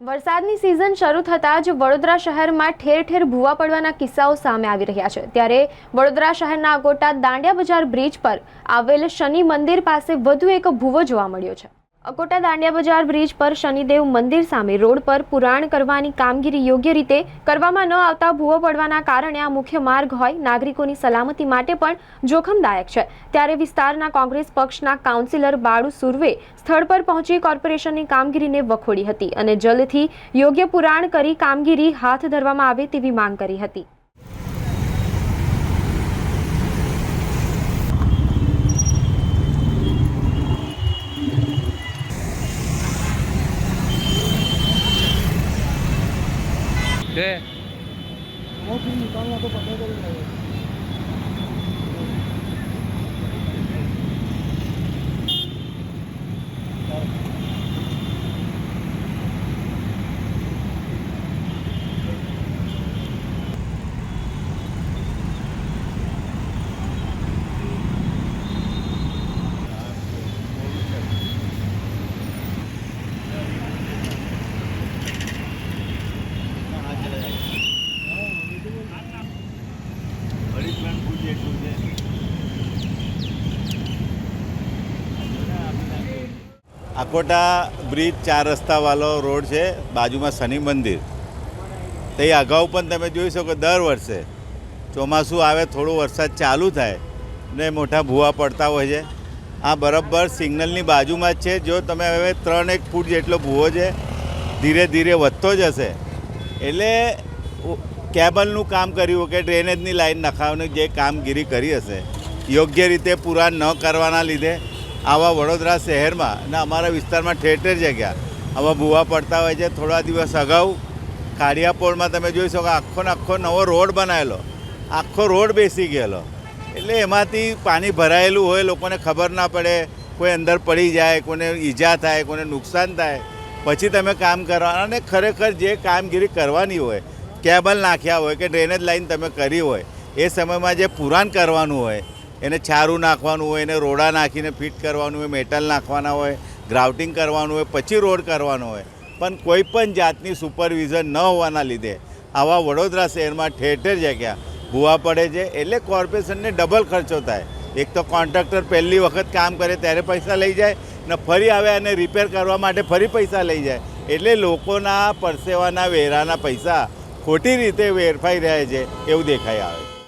વરસાદની સિઝન શરૂ થતાં જ વડોદરા શહેરમાં ઠેર ઠેર ભૂવા પડવાના કિસ્સાઓ સામે આવી રહ્યા છે। ત્યારે વડોદરા શહેરના અકોટા દાંડિયા બજાર બ્રિજ પર આવેલ શનિ મંદિર પાસે વધુ એક ભૂવો જોવા મળ્યો છે। અકોટા દાંડિયા બજાર બ્રિજ પર શનિદેવ મંદિર સામે રોડ પર પુરાણ કરવાની કામગીરી યોગ્ય રીતે કરવામાં ન આવતા ભૂવો પડવાના કારણે આ મુખ્ય માર્ગ હોય નાગરિકોની સલામતી માટે પણ જોખમદાયક છે। ત્યારે વિસ્તારના કોંગ્રેસ પક્ષના કાઉન્સિલર બાળુ સુર્વે સ્થળ પર પહોંચી કોર્પોરેશનની કામગીરીને વખોડી હતી અને જલ્દથી યોગ્ય પુરાણ કરી કામગીરી હાથ ધરવામાં આવે તેવી માંગ કરી હતી। निकालना तो पता करेगा। अकोटा ब्रिज 4 रस्ता वालो रोड है, बाजू में शनि मंदिर। तो ये अगाऊ पण तमे जोई शको दर वर्षे ચોમાસું આવે થોડો વરસાદ ચાલુ થાય ને મોટા ભૂવા પડતા હોય છે। આ બરાબર સિગ્નલની બાજુમાં જ છે। જો તમે હવે 3-1 ફૂટ જેટલો ભૂવો છે, ધીરે ધીરે વધતો જ હશે। એટલે કેબલનું કામ કર્યું કે ડ્રેનેજની લાઈન નખાવવાની જે કામગીરી કરી હશે યોગ્ય રીતે પૂરા ન કરવાના લીધે આવા વડોદરા શહેરમાં અને અમારા વિસ્તારમાં ઠેર ઠેર જગ્યા આવા ભૂવા પડતા હોય છે। થોડા દિવસ અગાઉ કાળિયાપોળમાં તમે જોઈ શકો આખો ને આખો નવો રોડ બનાવેલો, આખો રોડ બેસી ગયેલો। એટલે એમાંથી પાણી ભરાયેલું હોય, લોકોને ખબર ના પડે, કોઈ અંદર પડી જાય, કોઈને ઈજા થાય, કોઈને નુકસાન થાય, પછી તમે કામ કરવાના। અને ખરેખર જે કામગીરી કરવાની હોય, કેબલ નાખ્યા હોય કે ડ્રેનેજ લાઈન તમે કરી હોય, એ સમયમાં જે પુરાણ કરવાનું હોય, એને છારું નાખવાનું હોય, એને રોડા નાખીને ફિટ કરવાનું હોય, મેટલ નાખવાના હોય, ગ્રાઉટિંગ કરવાનું હોય, પછી રોડ કરવાનો હોય। પણ કોઈ પણ જાતની સુપરવિઝન ન હોવાના લીધે આવા વડોદરા શહેરમાં ઠેર ઠેર જગ્યા ભૂવા પડે છે। એટલે કોર્પોરેશનને ડબલ ખર્ચો થાય। એક તો કોન્ટ્રાક્ટર પહેલી વખત કામ કરે ત્યારે પૈસા લઈ જાય ને ફરી આવે અને રિપેર કરવા માટે ફરી પૈસા લઈ જાય। એટલે લોકોના પરસેવાના વેરાના પૈસા ખોટી રીતે વેરફાઈ રહ્યા છે એવું દેખાઈ આવે છે।